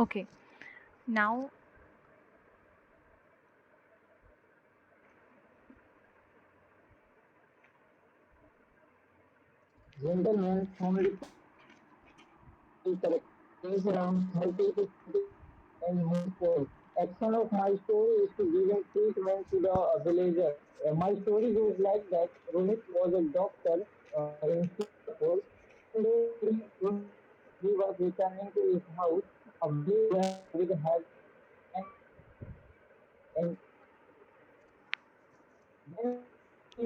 Okay, now Gentlemen only characters around 30 to 40 and more points. Action of my story is to give a treatment to the villager. My story goes like that. Rohit was a doctor in Singapore. One day he was returning to his house. A villager with head and then he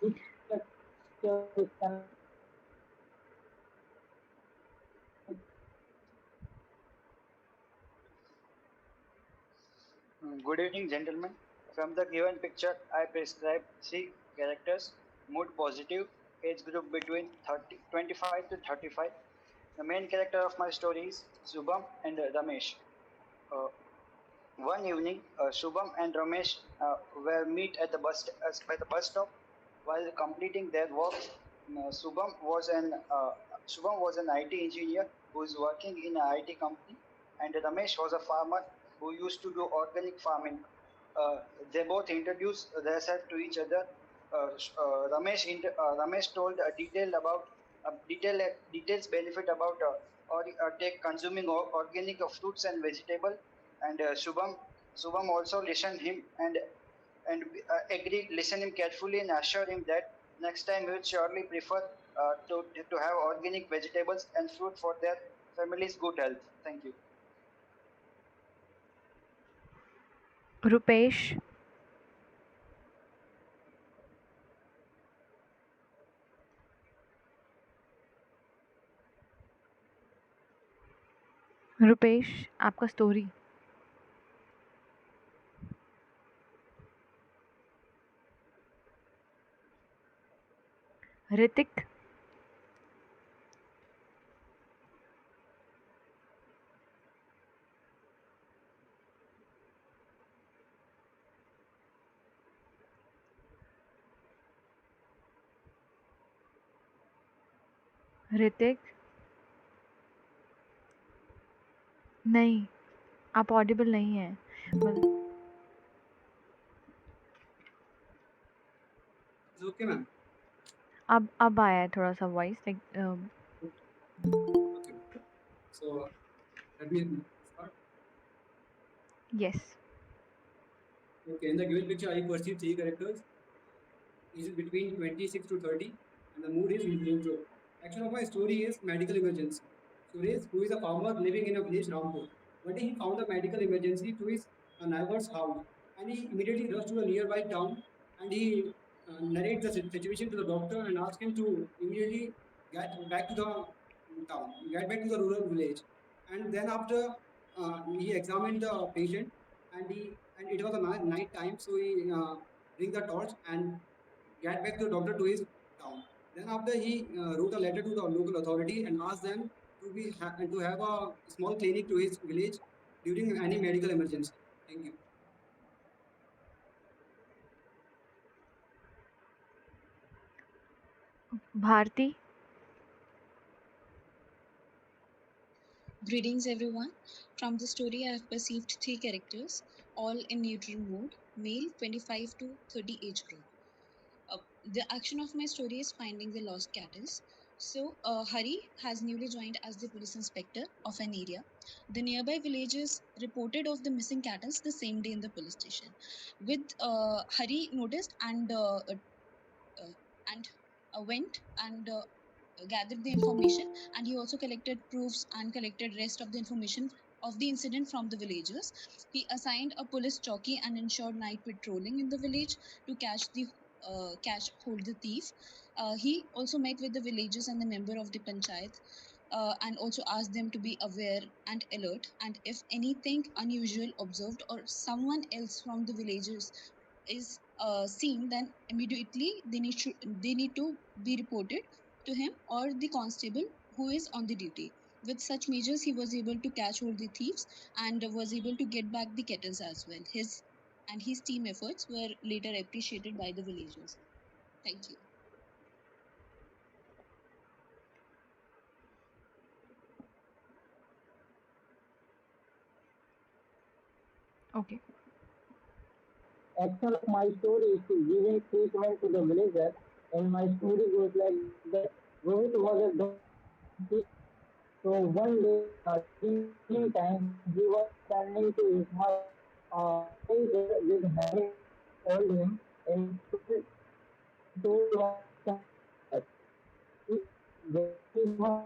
which structure is Good evening, gentlemen. From the given picture, I prescribe three characters: mood positive, age group between 25 to 35. The main character of my story is Subham and Ramesh. Uh, One evening, Shubham and Ramesh were meet at the by the bus stop. While completing their work, Shubham was an IT engineer who is working in an IT company, and Ramesh was a farmer who used to do organic farming. They both introduced themselves to each other. Ramesh told a details benefit about take consuming organic fruits and vegetable, and Shubham also listened him and agreed, listen him carefully and assured him that next time he would surely prefer to have organic vegetables and fruit for their family's good health. Thank you. Rupesh. Rupesh, आपका story. Hrithik. Hrithik. नहीं, आप Audible नहीं हैं। मतलब It's okay, ma'am. अब आया है थोड़ा-सा voice like Okay. So let me start. Yes. Okay, in the given picture, I perceive three characters. Is between 26 to 30, and the mood is neutral. Action of my story is medical emergency. Suresh, who is a farmer living in a village Rampur, one day he found a medical emergency to his neighbor's house, and he immediately rushed to a nearby town, and he narrates the situation to the doctor and asks him to immediately get back to the town, get back to the rural village. And then after he examined the patient, and it was a night time, so he bring the torch and get back the doctor to his town. Then after he wrote a letter to the local authority and asked them to have a small clinic to his village during any medical emergency. Thank you. Bharati. Greetings, everyone. From the story, I have perceived three characters, all in neutral mood, male 25 to 30 age group. The action of my story is finding the lost cattle. So, Hari has newly joined as the police inspector of an area. The nearby villagers reported of the missing cattle the same day in the police station. With Hari noticed and went and gathered the information, and he also collected proofs and collected rest of the information of the incident from the villagers. He assigned a police jockey and ensured night patrolling in the village to catch hold the thief. He also met with the villagers and the member of the panchayat, and also asked them to be aware and alert, and if anything unusual observed or someone else from the villagers is seen, then immediately they need to be reported to him or the constable who is on the duty. With such measures, he was able to catch all the thieves and was able to get back the kettles as well. His team efforts were later appreciated by the villagers. Thank you. Okay. Action of my story is to giving treatment to the villager, and my story goes like that. Rohit was a doctor. So one day, during evening time, he was standing to his house. Villager with having called him and told one time that if there is one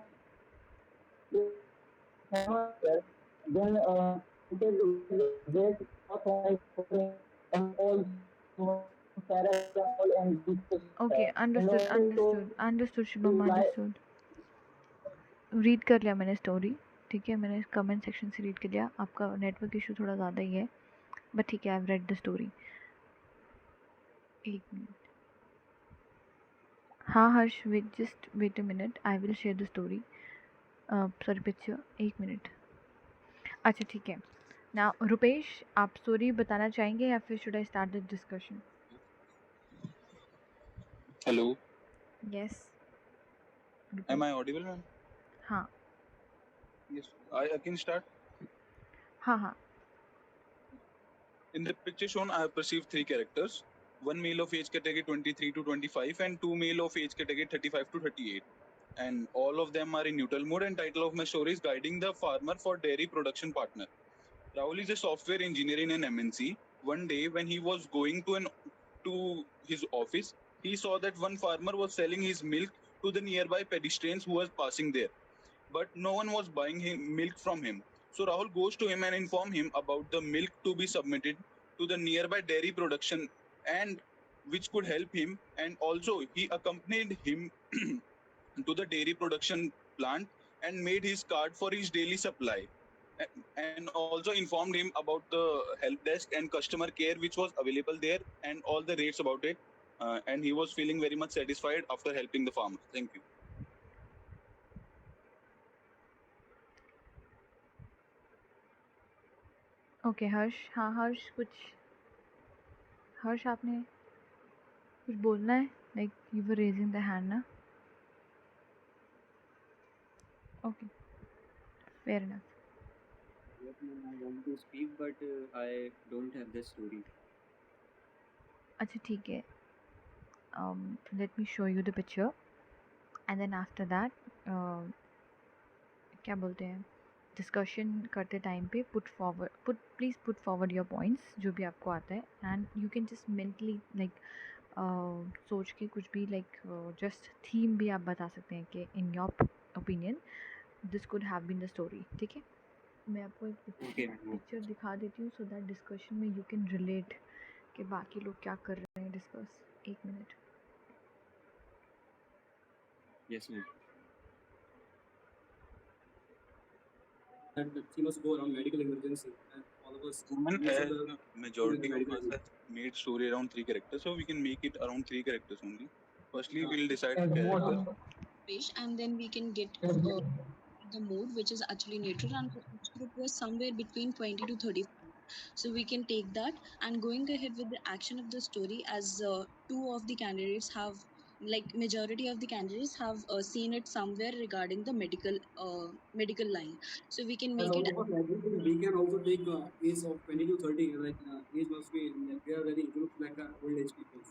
hamster, then it is great cause like for him, and also some paracetamol and Okay, glucose. And understood, also told understood, understood to Shubham, lie. understood. Read कर लिया मैंने story, ठीक है, मैंने comment section से read कर लिया. आपका नेटवर्क इशू थोड़ा ज़्यादा ही है, बट ठीक है, I have read the story. एक मिनट. हाँ Harsh, wait, just wait a minute, I will share the story. Sorry picture, एक मिनट. अच्छा ठीक है. ना रुपेश, आप स्टोरी बताना चाहेंगे या फिर should I start the discussion? Hello, yes. am I audible, ma'am? हाँ Yes, I can start. हाँ हाँ. In the picture shown, I have perceived three characters. One male of age category 23 to 25 and two male of age category 35 to 38. And all of them are in neutral mode, and title of my story is Guiding the Farmer for Dairy Production Partner. Rahul is a software engineer in an MNC. One day when he was going to his office, he saw that one farmer was selling his milk to the nearby pedestrians who was passing there. But no one was buying milk from him. So Rahul goes to him and informs him about the milk to be submitted to the nearby dairy production and which could help him. And also he accompanied him to the dairy production plant and made his card for his daily supply. And also informed him about the help desk and customer care which was available there and all the rates about it. And he was feeling very much satisfied after helping the farmer. Thank you. Okay Harsh. हाँ हर्ष, कुछ, हर्ष आपने कुछ बोलना है? Like you were raising the hand ना? Okay, fair enough. Yes, ma'am, I want to speak, but I don't have the story. अच्छा ठीक है. Let me show you the picture and then after that क्या बोलते हैं, discussion करते time पे please put forward your points, जो भी आपको आता है, and you can just mentally like सोच के कुछ भी, लाइक जस्ट थीम भी आप बता सकते हैं कि in your opinion this could have been the story. ठीक है, मैं आपको एक Okay. पिक्चर दिखा देती हूँ सो दैट डिस्कशन में यू कैन रिलेट कि बाकी लोग क्या कर रहे हैं डिस्कस. एक minute. Yes, ma'am. That she must go around medical emergency, and all of us. Women, most as of the the majority of medical us have made story around three characters, so we can make it around three characters only. Firstly, Yeah. we'll decide And characters. Page, and then we can get the mode which is actually neutral, and the age group was somewhere between 20 to 35. So we can take that and going ahead with the action of the story, as two of the candidates have, like majority of the candidates have seen it somewhere regarding the medical line. So we can And make all it. of us agree that we can also take age of 20 to 30. Like age must be like they are very group like old age people.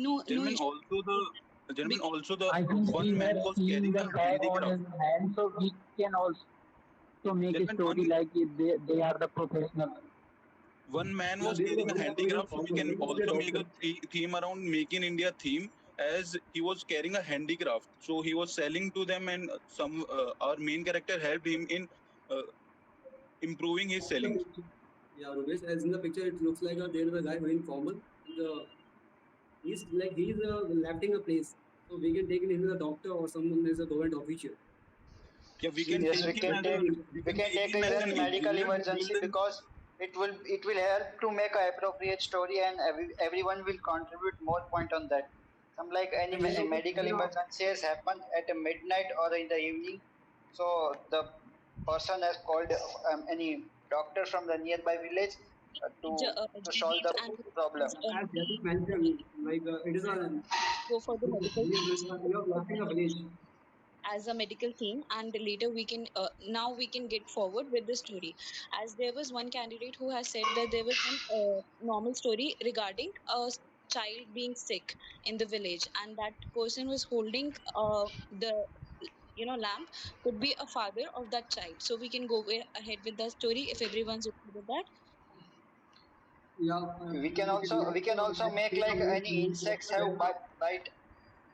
No Gentlemen, issue. also the I think one we man have was seen carrying the a tag on handicraft. his hand, so we can also make a Gentlemen, story like they are the professional. one man Yeah, was they carrying a are handicraft, so we doctor. can They must be a also make doctor. a theme around Make in India theme, as he was carrying a handicraft. So he was selling to them, and our main character helped him in improving his selling. Yeah, Rupesh, as in the picture, it looks like there is a guy wearing formal. He's lefting a place, so we can take him as a doctor or someone as a government official. Yeah, we can Yes, take him as we can take it as an medical emergency, because it will help to make an appropriate story, and everyone will contribute more point on that. Some like any medical emergency has happened at a midnight or in the evening, so the person has called any doctor from the nearby village to solve Jadid the and problem. As Jyoti mentioned, like it is a go for the medical. you are lacking a village. as a medical theme, and later we can now we can get forward with the story. As there was one candidate who has said that there was one normal story regarding a child being sick in the village, and that person was holding the lamp, could be a father of that child. So we can go ahead with the story if everyone's okay with that. Yeah, We can also make like any insects have bite,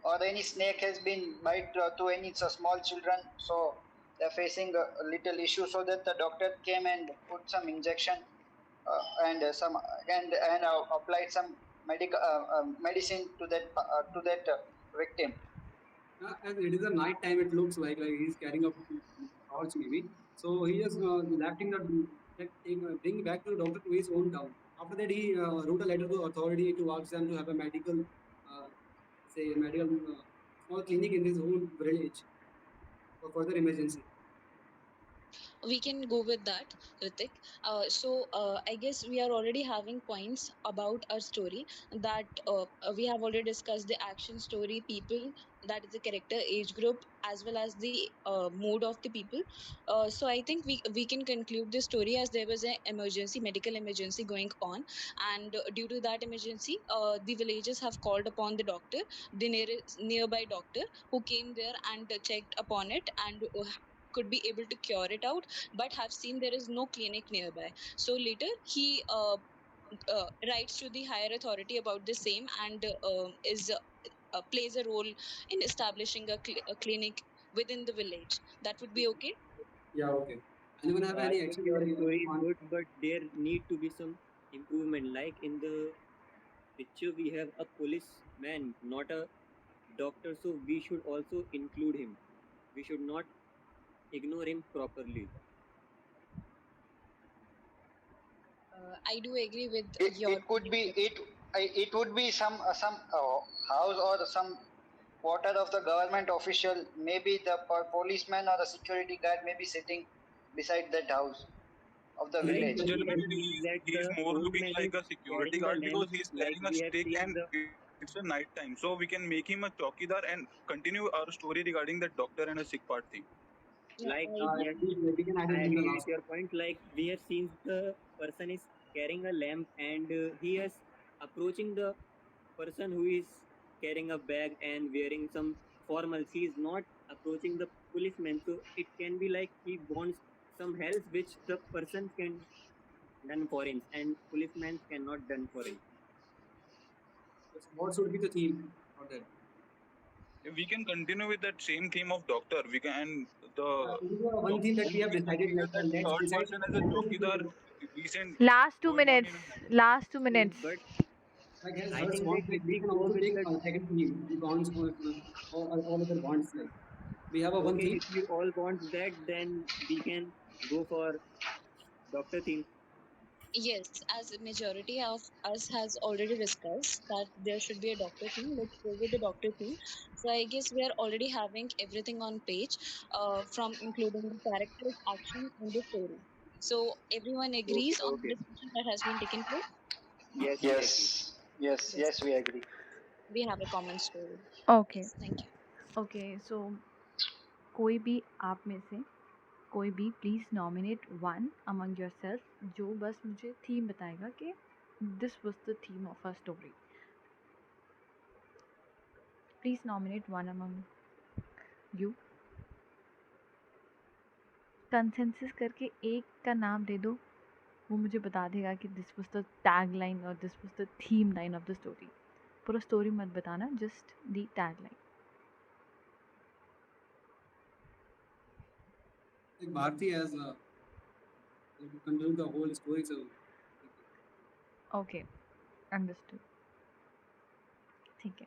or any snake has been bite to any small children, so they're facing a little issue, so that the doctor came and put some injection and some and applied some medical medicine to that victim. and it is a night time. It looks like he's carrying a torch maybe. So he just lefting the bring back to the doctor to his own town. After that, he wrote a letter to authority to ask them to have a medical, say medical small clinic in his own village for further emergency. We can go with that, Ritik. I guess we are already having points about our story, that we have already discussed the action story, people, that is the character, age group, as well as the mood of the people. So I think we can conclude this story as there was an emergency, medical emergency going on, and due to that emergency, the villagers have called upon the doctor, the nearby doctor, who came there and checked upon it and could be able to cure it out, but have seen there is no clinic nearby. So later he writes to the higher authority about the same, and is plays a role in establishing a clinic within the village. That would be okay. Yeah, okay. Anyone have I any think action? your story is good, but there need to be some improvement. Like in the picture, we have a policeman, not a doctor, so we should also include him. We should not ignore him properly. I do agree with your It could be it would be some house or some quarter of the government official, maybe the policeman or the security guard may be sitting beside that house of the Like village. we Gentlemen, can see that he's the more looking policeman like is a security carrying a guard lamp, because he's like carrying a we have stick seen and the. it's a night time. So we can make him a chowkidar and continue our story regarding that doctor and a sick part thing. Yeah, Like I do. yes, We can add I it in the agree last. with your point. Like we have seen the person is carrying a lamp and he is approaching the person who is carrying a bag and wearing some formals. He is not approaching the policeman. So it can be like he wants some help which the person can done for him and policeman cannot done for him. What should be the theme for that? We can continue with that same theme of doctor. We can and the This is one thing doctor that we should have be decided. considered Like that let's third decide. person as a chowkidar. Recent Last two going on minutes. in a night. Last 2 minutes. But Like as I Hers think wants, that like if we we can go also with take the a second theme. The bonds, all other bonds. Like we have a one okay, theme. if you all want that, then we can go for doctor theme. Yes, as a majority of us has already discussed that there should be a doctor theme. Let's go with the doctor theme. So I guess we are already having everything on page, from including the characters, action, and the story. So everyone Okay, agrees on the okay. discussion that has been taken place. Yes, we agree. Yes, Yes, we agree. we have a common story. Okay. Yes, thank you. Okay. So कोई भी आप में से कोई भी please nominate one among yourself जो बस मुझे थीम बताएगा कि this was the theme of a story. Please nominate one among you. Consensus करके एक का नाम दे दो, वो मुझे बता देगा कि this was the tag line और this was the theme line of the story. पूरा स्टोरी मत बताना, just the tag line. Like Bharti has control the whole story. So okay, understood. ठीक है.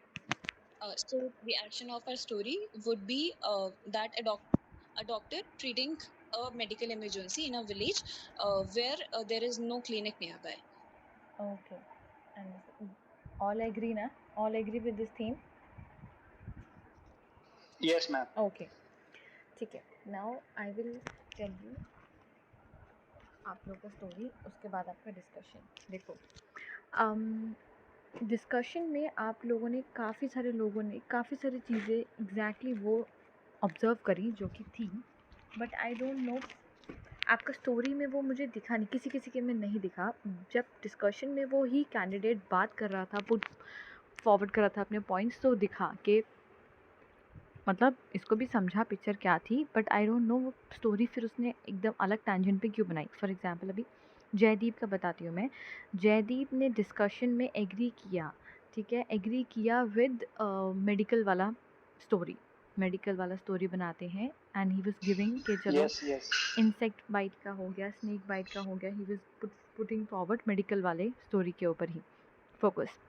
So the action of our story would be that a doctor treating a medical emergency in a village where there is no clinic nearby. Okay, understood. All agree ना? All agree with this theme? Yes, ma'am. Okay, ठीक है. Now I will tell you आप लोग का story, उसके बाद आपका discussion. देखो, डिस्कशन में आप लोगों ने काफ़ी सारे चीज़ें एग्जैक्टली वो ऑब्ज़र्व करी जो कि थी, बट आई डोंट नो आपका स्टोरी में वो मुझे दिखा नहीं, किसी के में नहीं दिखा। जब डिस्कशन में वो ही कैंडिडेट बात कर रहा था, पुट फॉरवर्ड कर रहा था अपने पॉइंट्स, तो दिखा कि मतलब इसको भी समझा पिक्चर क्या थी, बट आई डोंट नो वो स्टोरी फिर उसने एकदम अलग टैंजेंट पे क्यों बनाई। फॉर एग्जांपल अभी जयदीप का बताती हूँ मैं। जयदीप ने डिस्कशन में एग्री किया, ठीक है, एग्री किया विद मेडिकल वाला स्टोरी बनाते हैं, एंड ही वाज गिविंग कि चलो Yes, yes. इंसेक्ट बाइट का हो गया, स्नेक बाइट का हो गया, he was putting forward medical वाले स्टोरी के ऊपर ही फोकस।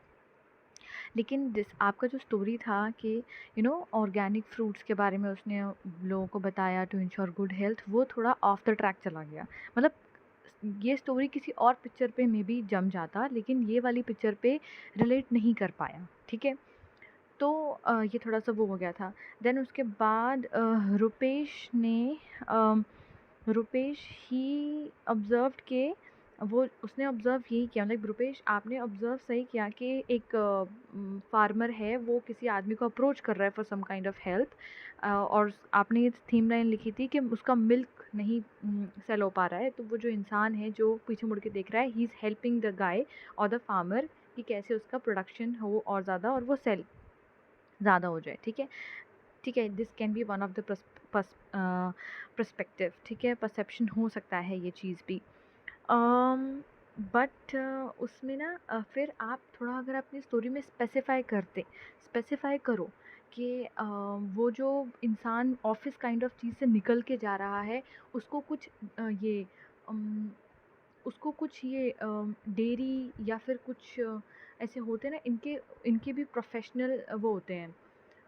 लेकिन आपका जो स्टोरी था कि ऑर्गेनिक फ्रूट्स के बारे में उसने लोगों को बताया टू इंश्योर गुड हेल्थ, वो थोड़ा ऑफ द ट्रैक चला गया। मतलब ये स्टोरी किसी और पिक्चर पे मे बी जम जाता, लेकिन ये वाली पिक्चर पे रिलेट नहीं कर पाया, ठीक है। तो ये थोड़ा सा वो हो गया था। देन उसके बाद रुपेश ही ऑब्ज़र्व्ड के वो उसने ऑब्ज़र्व यही किया, मतलब रुपेश आपने ऑब्ज़र्व सही किया कि एक फार्मर है, वो किसी आदमी को अप्रोच कर रहा है for some kind of help, और आपने ये थीम लाइन लिखी थी कि उसका मिल्क नहीं सेल हो पा रहा है, तो वो जो इंसान है जो पीछे मुड़ के देख रहा है, he is helping the guy और द फार्मर कि कैसे उसका प्रोडक्शन हो और ज़्यादा, और वो सेल ज़्यादा हो जाए, ठीक है। This can be one of the perspective, ठीक है, परसेप्शन हो सकता है ये चीज़ भी। बट उसमें ना फिर आप थोड़ा अगर अपनी स्टोरी में स्पेसिफाई करो कि वो जो इंसान ऑफिस काइंड ऑफ चीज़ से निकल के जा रहा है, उसको कुछ डेयरी या फिर कुछ ऐसे होते हैं ना, इनके भी प्रोफेशनल वो होते हैं,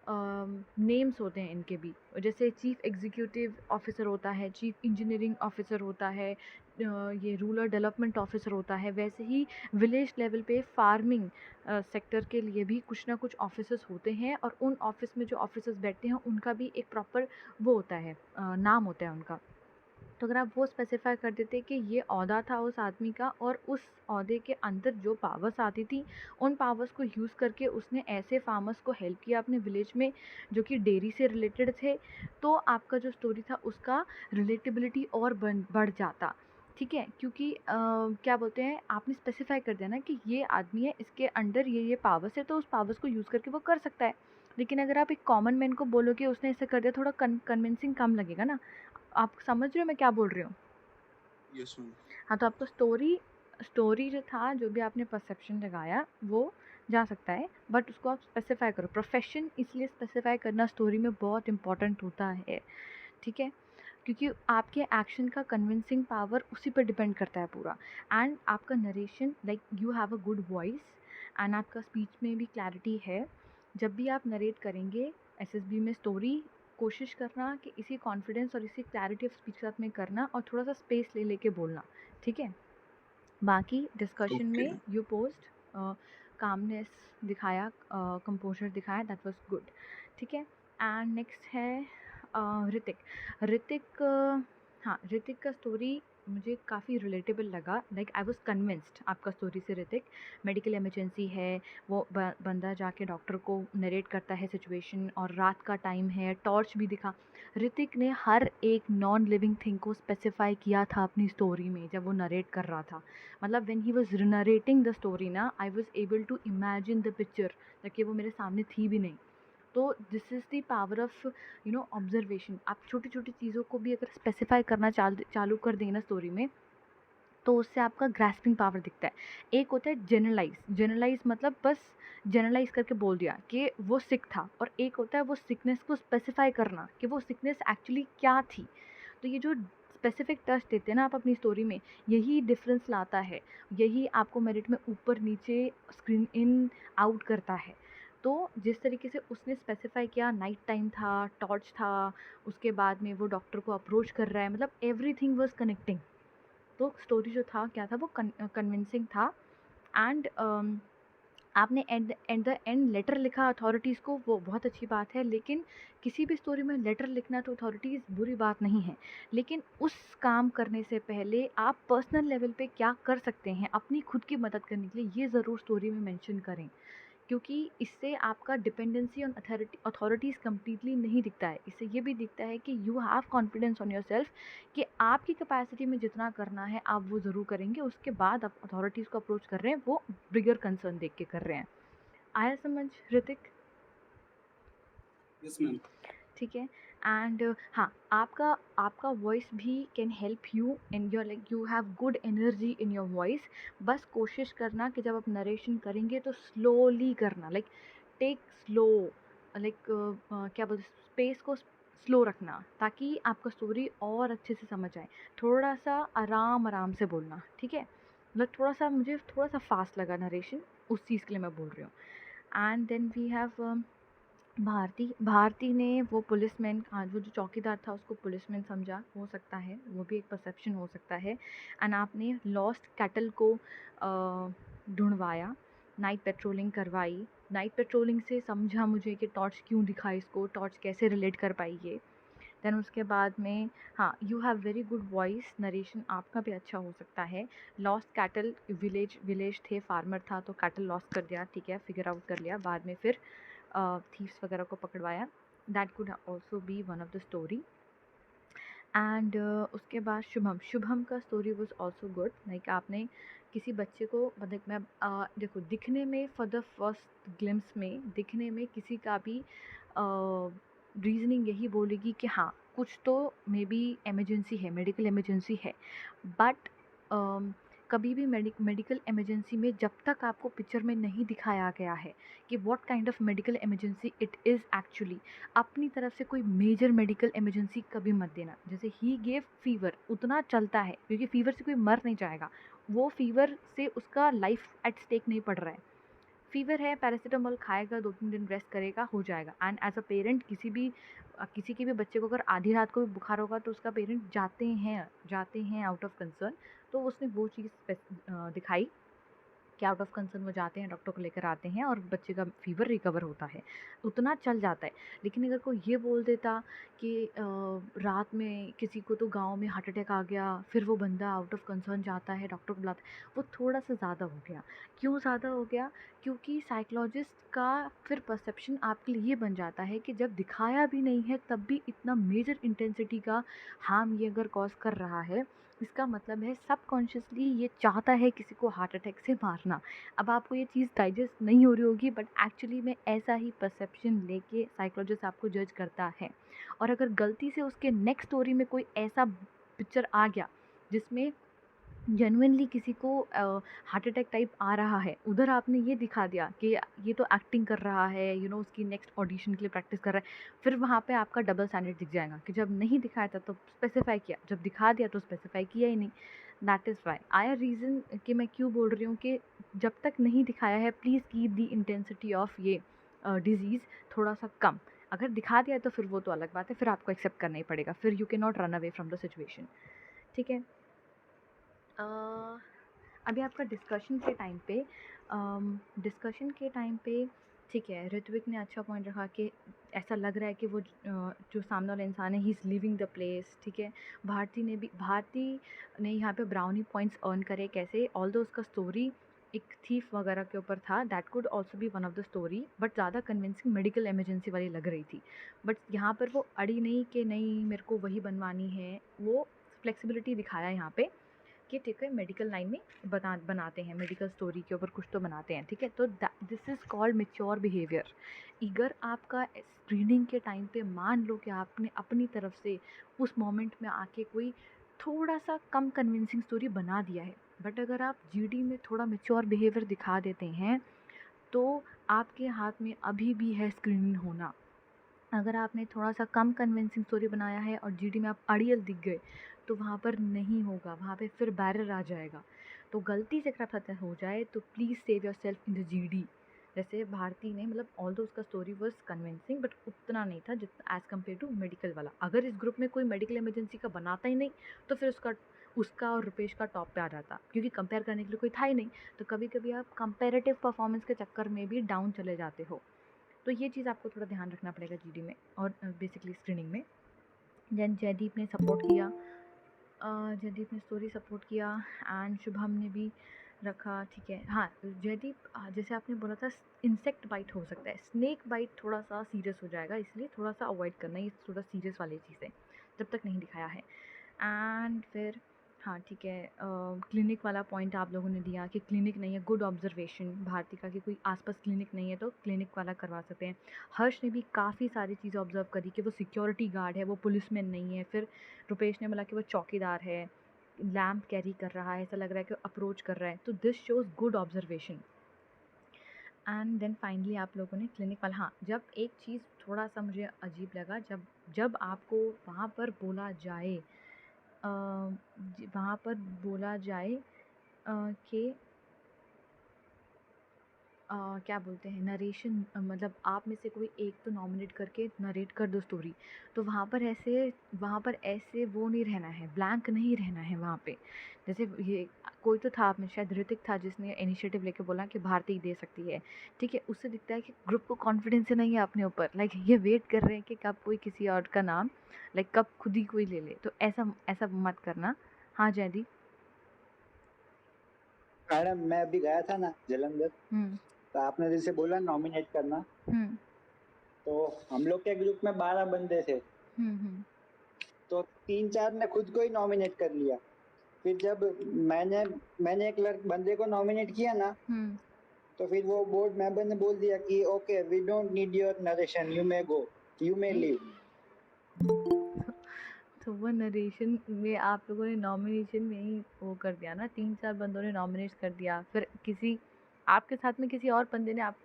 नेम्स होते हैं इनके भी, जैसे चीफ़ एग्जीक्यूटिव ऑफिसर होता है, चीफ़ इंजीनियरिंग ऑफिसर होता है, ये रूरल डेवलपमेंट ऑफिसर होता है, वैसे ही विलेज लेवल पे फार्मिंग सेक्टर के लिए भी कुछ ना कुछ ऑफिसर्स होते हैं, और उन ऑफिस में जो ऑफिसर्स बैठते हैं उनका भी एक प्रॉपर वो होता है, नाम होता है उनका। तो अगर आप वो स्पेसिफाई कर देते कि ये ओहदा था उस आदमी का, और उस ओहदे के अंदर जो पावर्स आती थी, उन पावर्स को यूज़ करके उसने ऐसे फार्मर्स को हेल्प किया अपने विलेज में जो कि डेयरी से रिलेटेड थे, तो आपका जो स्टोरी था उसका रिलेटेबिलिटी और बढ़ जाता, ठीक है। क्योंकि क्या बोलते हैं, आपने स्पेसिफाई कर दिया ना कि ये आदमी है, इसके अंडर ये पावर्स है, तो उस पावर्स को यूज़ करके वो कर सकता है। लेकिन अगर आप एक कॉमन मैन को बोलोगे उसने ऐसे कर दिया, थोड़ा कन्विंसिंग कम लगेगा ना। आप समझ रहे हो मैं क्या बोल रही हूँ? Yes ma'am. हाँ, तो आपका स्टोरी जो था, जो भी आपने परसेप्शन लगाया वो जा सकता है, बट उसको आप स्पेसिफाई करो। प्रोफेशन इसलिए स्पेसिफाई करना स्टोरी में बहुत इम्पोर्टेंट होता है, ठीक है, क्योंकि आपके एक्शन का कन्विंसिंग पावर उसी पर डिपेंड करता है पूरा। एंड आपका narration, like you have a good voice, and आपका स्पीच में भी क्लैरिटी है। जब भी आप नरेट करेंगे एसएसबी में स्टोरी, कोशिश करना कि इसी कॉन्फिडेंस और इसी क्लैरिटी ऑफ स्पीच के साथ में करना, और थोड़ा सा स्पेस ले लेके बोलना, ठीक है। बाकी डिस्कशन ओके। में यू पोस्ट कामनेस दिखाया, कंपोजर दिखाया, दैट वाज गुड, ठीक है। एंड नेक्स्ट है ऋतिक हाँ, ऋतिक का स्टोरी मुझे काफ़ी रिलेटेबल लगा, लाइक आई वाज कन्विंस्ड आपका स्टोरी से। ऋतिक मेडिकल इमरजेंसी है, वो बंदा जाके डॉक्टर को नरेट करता है सिचुएशन, और रात का टाइम है, टॉर्च भी दिखा। ऋतिक ने हर एक नॉन लिविंग थिंग को स्पेसिफाई किया था अपनी स्टोरी में जब वो नरेट कर रहा था। मतलब when he was narrating the story ना, I was able to imagine the picture, ताकि वो मेरे सामने थी भी नहीं। तो this is the power of observation. आप छोटी छोटी चीज़ों को भी अगर स्पेसिफाई करना चालू कर दें ना स्टोरी में, तो उससे आपका ग्रास्पिंग पावर दिखता है। एक होता है जनरलाइज मतलब बस जनरलाइज करके बोल दिया कि वो सिक था, और एक होता है वो सिकनेस को स्पेसिफाई करना कि वो सिकनेस एक्चुअली क्या थी। तो ये जो स्पेसिफिक टच देते हैं ना आप अपनी स्टोरी में, यही डिफरेंस लाता है, यही आपको मेरिट में ऊपर नीचे स्क्रीन इन आउट करता है। तो जिस तरीके से उसने स्पेसिफाई किया, नाइट टाइम था, टॉर्च था, उसके बाद में वो डॉक्टर को अप्रोच कर रहा है, मतलब एवरीथिंग वाज कनेक्टिंग। तो स्टोरी जो था क्या था, वो कन्विंसिंग था। एंड आपने एट द एंड लेटर लिखा अथॉरिटीज़ को, वो बहुत अच्छी बात है, लेकिन किसी भी स्टोरी में लेटर लिखना तो अथॉरिटीज़ बुरी बात नहीं है, लेकिन उस काम करने से पहले आप पर्सनल लेवल पे क्या कर सकते हैं अपनी खुद की मदद करने के लिए, ये ज़रूर स्टोरी में मेंशन करें क्योंकि इससे आपका डिपेंडेंसी ऑन अथॉरिटीज़ कम्प्लीटली नहीं दिखता है। इससे ये भी दिखता है कि you have confidence on yourself कि आपकी कैपेसिटी में जितना करना है आप वो ज़रूर करेंगे। उसके बाद आप अथॉरिटीज़ को अप्रोच कर रहे हैं, वो बिगर कंसर्न देख के कर रहे हैं। आया समझ ऋतिक? Yes ma'am. ठीक है। एंड हाँ, आपका आपका वॉइस भी can help you in your like you have good energy in your voice. बस कोशिश करना कि जब आप नरेशन करेंगे तो स्लोली करना, लाइक टेक स्लो, लाइक क्या बोलते, स्पेस को स्लो रखना ताकि आपका स्टोरी और अच्छे से समझ आए। थोड़ा सा आराम आराम से बोलना, ठीक है? मतलब थोड़ा सा मुझे थोड़ा सा फास्ट लगा नरेशन, उस चीज़ के लिए मैं बोल रही हूँ। And then we have Bharti ने वो पुलिसमैन, हाँ, वो जो चौकीदार था उसको पुलिसमैन समझा, हो सकता है, वो भी एक परसेप्शन हो सकता है। एंड आपने लॉस्ट कैटल को ढूंढवाया, नाइट पेट्रोलिंग करवाई। नाइट पेट्रोलिंग से समझा मुझे कि टॉर्च क्यों दिखा इसको, टॉर्च कैसे रिलेट कर पाई ये। देन उसके बाद में हाँ, you have very good voice, narration आपका भी अच्छा हो सकता है। लॉस्ट कैटल, विलेज थे, फार्मर था तो कैटल लॉस्ट कर दिया, ठीक है, फिगर आउट कर लिया। बाद में फिर थीव्स वगैरह को पकड़वाया। That could also be one of the story. And उसके बाद शुभम का story was also good. Like आपने किसी बच्चे को, मतलब मैं देखो, दिखने में फॉर द फर्स्ट ग्लिम्स में दिखने में किसी का भी रीजनिंग यही बोलेगी कि हाँ, कुछ तो मे बी एमरजेंसी है, मेडिकल एमरजेंसी है। बट कभी भी मेडिकल इमरजेंसी में जब तक आपको पिक्चर में नहीं दिखाया गया है कि what kind of medical emergency it is actually, अपनी तरफ से कोई मेजर मेडिकल इमरजेंसी कभी मत देना। जैसे ही गेव फीवर, उतना चलता है क्योंकि फीवर से कोई मर नहीं जाएगा, वो फीवर से उसका लाइफ एट स्टेक नहीं पड़ रहा है। फीवर है, पैरासीटामोल खाएगा, 2-3 दिन रेस्ट करेगा, हो जाएगा। एंड एज अ पेरेंट किसी के भी बच्चे को अगर आधी रात को भी बुखार होगा तो उसका पेरेंट जाते हैं आउट ऑफ कंसर्न। तो उसने वो चीज़ दिखाई कि आउट ऑफ कंसर्न वो जाते हैं, डॉक्टर को लेकर आते हैं और बच्चे का फीवर रिकवर होता है, उतना चल जाता है। लेकिन अगर कोई ये बोल देता कि रात में किसी को तो गांव में हार्ट अटैक आ गया, फिर वो बंदा आउट ऑफ कंसर्न जाता है, डॉक्टर को बुलाता है, वो थोड़ा सा ज़्यादा हो गया। क्यों ज़्यादा हो गया? क्योंकि साइकोलॉजिस्ट का फिर परसेप्शन आपके लिए ये बन जाता है कि जब दिखाया भी नहीं है तब भी इतना मेजर इंटेंसिटी का हार्म ये अगर कॉज कर रहा है, इसका मतलब है सबकॉन्शियसली ये चाहता है किसी को हार्ट अटैक से मारना। अब आपको ये चीज़ डाइजेस्ट नहीं हो रही होगी, बट एक्चुअली में ऐसा ही परसेप्शन लेके साइकोलॉजिस्ट आपको जज करता है। और अगर गलती से उसके नेक्स्ट स्टोरी में कोई ऐसा पिक्चर आ गया जिसमें जेनुइनली किसी को हार्ट अटैक टाइप आ रहा है, उधर आपने ये दिखा दिया कि ये तो एक्टिंग कर रहा है, उसकी नेक्स्ट ऑडिशन के लिए प्रैक्टिस कर रहा है, फिर वहाँ पे आपका डबल स्टैंडर्ड दिख जाएगा कि जब नहीं दिखाया था तो स्पेसिफाई किया, जब दिखा दिया तो स्पेसिफाई किया ही नहीं। दैट इज़ वाई आया रीज़न कि मैं क्यों बोल रही हूँ कि जब तक नहीं दिखाया है please keep the intensity of ये डिज़ीज़ थोड़ा सा कम। अगर दिखा दिया तो फिर वो तो अलग बात है, फिर आपको एक्सेप्ट करना ही पड़ेगा, फिर you can not run away from the situation, ठीक है? अभी आपका डिस्कशन के टाइम पे ठीक है, ऋत्विक ने अच्छा पॉइंट रखा कि ऐसा लग रहा है कि वो जो सामने वाला इंसान है he is leaving the place, ठीक है। भारती ने यहाँ पे ब्राउनी पॉइंट्स अर्न करे कैसे, ऑल्दो उसका स्टोरी एक थीफ वगैरह के ऊपर था, that could also be one of the story, but ज़्यादा कन्विंसिंग मेडिकल इमरजेंसी वाली लग रही थी। बट यहाँ पर वो अड़ी नहीं कि नहीं मेरे को वही बनवानी है, वो फ्लेक्सिबिलिटी दिखाया यहाँ पे कि ठीक है, मेडिकल लाइन में बनाते हैं, मेडिकल स्टोरी के ऊपर कुछ तो बनाते हैं, ठीक है। तो this is called mature behaviour. अगर आपका स्क्रीनिंग के टाइम पे मान लो कि आपने अपनी तरफ से उस मोमेंट में आके कोई थोड़ा सा कम कन्विंसिंग स्टोरी बना दिया है, बट अगर आप जीडी में थोड़ा मेच्योर बिहेवियर दिखा देते हैं तो आपके हाथ में अभी भी है स्क्रीनिंग होना। अगर आपने थोड़ा सा कम कन्विंसिंग स्टोरी बनाया है और जीडी में आप अड़ियल दिख गए तो वहाँ पर नहीं होगा, वहाँ पे फिर बैरियर आ जाएगा। तो गलती से अगर आपका हो जाए तो please save your self in the GD. जैसे भारती ने, मतलब ऑल्दो उसका स्टोरी वाज कन्विंसिंग बट उतना नहीं था जितना एज़ कम्पेयर टू मेडिकल वाला। अगर इस ग्रुप में कोई मेडिकल इमरजेंसी का बनाता ही नहीं तो फिर उसका और रुपेश का टॉप पे आ जाता, क्योंकि कंपेयर करने के लिए कोई था ही नहीं। तो कभी कभी आप कंपेरेटिव परफॉर्मेंस के चक्कर में भी डाउन चले जाते हो। तो ये चीज़ आपको थोड़ा ध्यान रखना पड़ेगा जीडी में और बेसिकली स्क्रीनिंग में। देन जयदीप ने स्टोरी सपोर्ट किया एंड शुभम ने भी रखा, ठीक है। हाँ, जयदीप जैसे आपने बोला था इंसेक्ट बाइट हो सकता है, स्नेक बाइट थोड़ा सा सीरियस हो जाएगा, इसलिए थोड़ा सा अवॉइड करना, ये थोड़ा सीरियस वाली चीज़ है जब तक नहीं दिखाया है। एंड फिर हाँ ठीक है, क्लिनिक वाला पॉइंट आप लोगों ने दिया कि क्लिनिक नहीं है, गुड ऑब्जर्वेशन भारती का कि कोई आसपास क्लिनिक नहीं है तो क्लिनिक वाला करवा सकते हैं। हर्ष ने भी काफ़ी सारी चीज़ें ऑब्जर्व करी कि वो सिक्योरिटी गार्ड है, वो पुलिसमैन नहीं है। फिर रुपेश ने बोला कि वो चौकीदार है, लैम्प कैरी कर रहा है, ऐसा लग रहा है कि अप्रोच कर रहा है, तो this shows good observation. And then finally आप लोगों ने क्लिनिक वाला, हाँ जब एक चीज़ थोड़ा सा मुझे अजीब लगा, जब जब आपको वहाँ पर बोला जाए वहाँ पर बोला जाए कि क्या बोलते हैं नरेशन, मतलब आप में से कोई एक तो नॉमिनेट करके नरेट कर दो स्टोरी, तो वहाँ पर ऐसे वो नहीं रहना है, ब्लैंक नहीं रहना है वहाँ पे। जैसे ये कोई तो था, आप में शायद ऋतिक था जिसने इनिशिएटिव लेके बोला कि भारती दे सकती है, ठीक है। उससे दिखता है कि ग्रुप को कॉन्फिडेंस नहीं है अपने ऊपर, लाइक ये वेट कर रहे हैं कि कब कोई किसी और का नाम, लाइक कब खुद ही कोई ले ले, तो ऐसा ऐसा मत करना। हाँ जयदीप। मैडम मैं अभी गया था ना जलंधर, हम्म तो आपने जैसे बोला नॉमिनेट करना, हम्म तो हम लोग के ग्रुप में 12 बंदे थे, हम्म तो 3-4 ने खुद को ही नॉमिनेट कर लिया। फिर जब मैंने मैंने एक बंदे को नॉमिनेट किया ना, हम्म तो फिर वो बोर्ड मेंबर ने बोल दिया कि okay we don't need your narration, you may go, you may leave. तो वो नरेशन में आप लोगों ने नॉमिनेशन में ही वो कर दिया ना, 3-4 बंदों ने नॉमिनेट कर दिया, फिर किसी आपके साथ में किसी और बंदे ने आप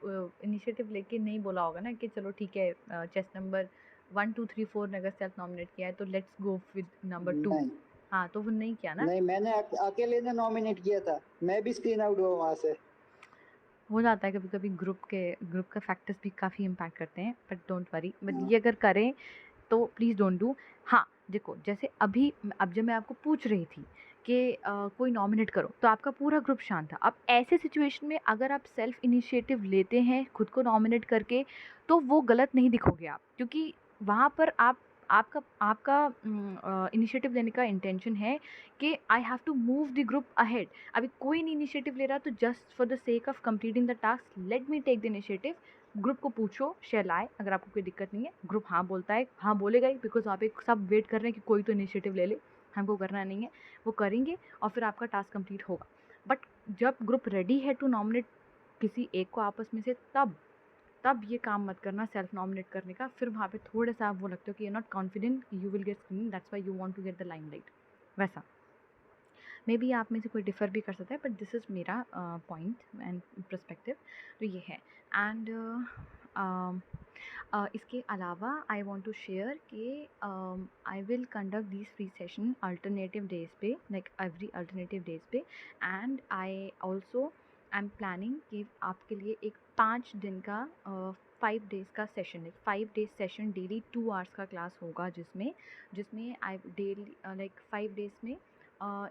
इनिशिएटिव लेके नहीं बोला होगा ना कि चलो ठीक है, चेस्ट नंबर 1 2 3 4 ने अगर सेल्फ नॉमिनेट किया है तो लेट्स गो विद नंबर 2। नहीं हाँ तो वो नहीं किया ना, नहीं, मैंने अकेले ने नॉमिनेट किया था, मैं भी स्क्रीन आउट हुआ वहां से। हो जाता है कभी कभी, ग्रुप का फैक्टर्स भी काफ़ी इम्पैक्ट करते हैं, बट डोंट वरी, बट हाँ। ये अगर करें तो प्लीज़ डोंट डू। हाँ देखो, जैसे अभी अब जब मैं आपको पूछ रही थी कि कोई नॉमिनेट करो तो आपका पूरा ग्रुप शांत था। अब ऐसे सिचुएशन में अगर आप सेल्फ इनिशिएटिव लेते हैं खुद को नॉमिनेट करके, तो वो गलत नहीं दिखोगे आप, क्योंकि वहाँ पर आपका आपका इनिशिएटिव लेने का इंटेंशन है कि I have to move the group ahead. अभी कोई नहीं इनिशिएटिव ले रहा, तो just for the sake of completing the task let me take the initiative. Group को पूछो शेयर लाए, अगर आपको कोई दिक्कत नहीं है, ग्रुप हाँ बोलता है, हाँ बोलेगा ही, बिकॉज आप एक सब वेट कर रहे हैं कि कोई तो इनिशिएटिव ले ले, हमको करना नहीं है, वो करेंगे और फिर आपका टास्क कंप्लीट होगा। बट जब ग्रुप रेडी है टू नॉमिनेट किसी एक को आपस में से, तब ये काम मत करना सेल्फ नॉमिनेट करने का। फिर वहाँ पे थोड़ा सा आप वो लगते हो कि you not confident, you will get screen, that's why you want to get the limelight. वैसा मे बी आप में से कोई डिफ़र भी कर सकता है, बट दिस इज़ मेरा पॉइंट एंड पर्सपेक्टिव, तो ये है। एंड इसके अलावा आई वांट टू शेयर कि I will conduct this free session alternative days पे, लाइक एवरी अल्टरनेटिव डेज पे। And I also I am planning कि आपके लिए एक 5 दिन का 5 डेज़ का सेशन है, 5 डेज सेशन, डेली 2 आवर्स का क्लास होगा, जिसमें आई डेली लाइक 5 डेज़ में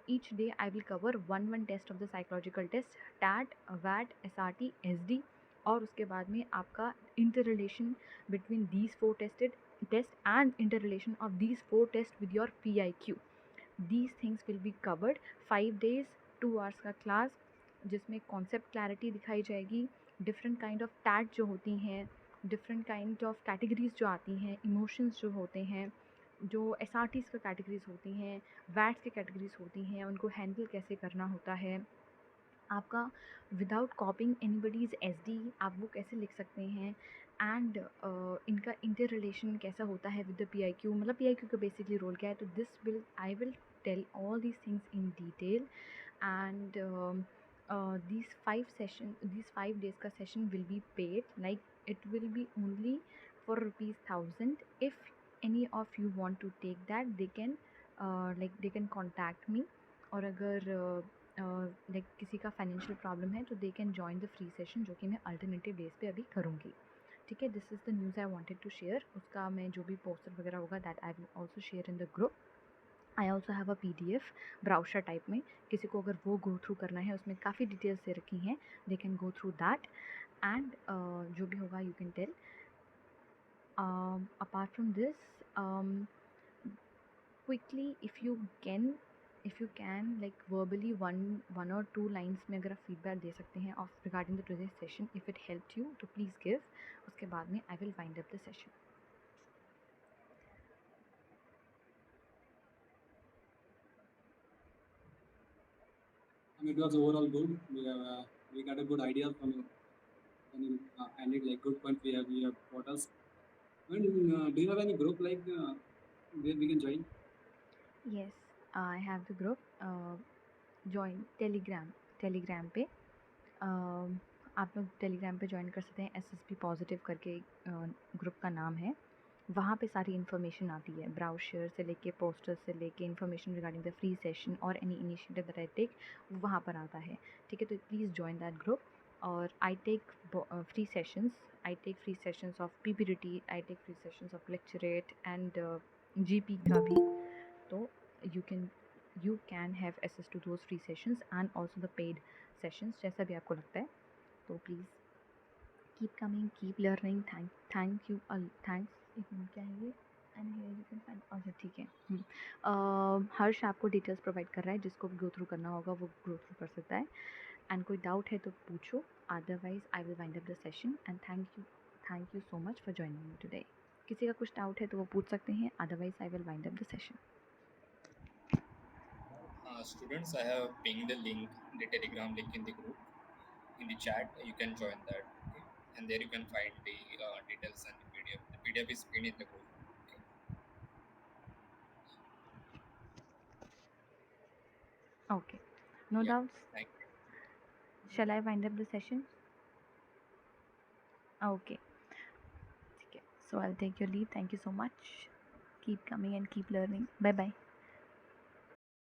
each day I will cover one test of the psychological test, TAT, VAT, SRT, SD, और उसके बाद में आपका interrelation between these 4 tests and interrelation of these 4 tests with your PIQ. These things will be covered 5 days 2 hours का class, जिसमें concept clarity दिखाई जाएगी, different kind of TET जो होती हैं, डिफरेंट काइंड ऑफ कैटेगरीज जो आती हैं, इमोशंस जो होते हैं, जो SRTs का कैटेगरीज होती हैं, वैट्स की कैटेगरीज होती हैं, उनको हैंडल कैसे करना होता है, आपका विदाउट कॉपिंग एनीबडीज़ SD आप वो कैसे लिख सकते हैं, एंड इनका इंटर रिलेशन कैसा होता है विद द PIQ, मतलब PIQ का बेसिकली रोल क्या है। तो I will tell all these things in detail. And these 5 days का session will be paid, like it will be only for ₹1000. If any of you want to take that, they can contact me, और अगर like किसी का financial problem है तो they can join the free session, जो कि मैं alternative days पे अभी करूँगी, ठीक है। This is the news I wanted to share. उसका मैं जो भी पोस्टर वगैरह होगा that I will also share in the group. I also have a PDF brochure type में, किसी को अगर वो गो थ्रू करना है, उसमें काफ़ी डिटेल्स दे रखी हैं, they can go through that. And जो भी होगा you can tell. Apart from this, quickly if you can if you can like verbally one और टू लाइन्स में अगर आप फीडबैक दे सकते हैं of regarding the today session, if it help you तो प्लीज़ गिव. उसके बाद में I will wind up the session. It was overall good. We got a good idea from you. And it like good point we have taught us. And do you have any group like where we can join? Yes, I have the group. Join Telegram पे आप लोग Telegram पे join कर सकते हैं. SSP positive करके group का नाम है. वहाँ पे सारी इन्फॉर्मेशन आती है, ब्राउशर से लेके पोस्टर से लेके information regarding the free session और any initiative that I take वहाँ पर आता है. ठीक है, तो प्लीज़ ज्वाइन दैट ग्रुप. और I take free sessions of PPDT, I take free sessions of lecturette and GP का भी. तो you can have access to those free sessions and also the paid sessions जैसा भी आपको लगता है. तो please keep coming, keep learning. Thank you. Thanks. एक मिनट, क्या है ये? And here you can find. अच्छा, ठीक है. हर्ष आपको डिटेल्स प्रोवाइड कर रहा है, जिसको भी गो थ्रू करना होगा वो गो थ्रू कर सकता है. एंड कोई डाउट है तो पूछो, otherwise I will wind up the session. And thank you so much for joining me today. किसी का कुछ डाउट है तो वो पूछ सकते हैं, otherwise I will wind up the session. Students, I have pinged the link, the Telegram link in the group, in the chat. You can join that, okay? And there you can find the details and the PDF. The PDF is pinned in the group. Okay. No Yeah, doubts? thank you. Shall I wind up the session? Okay. Okay. So I'll take your leave. Thank you so much. Keep coming and keep learning. Bye bye.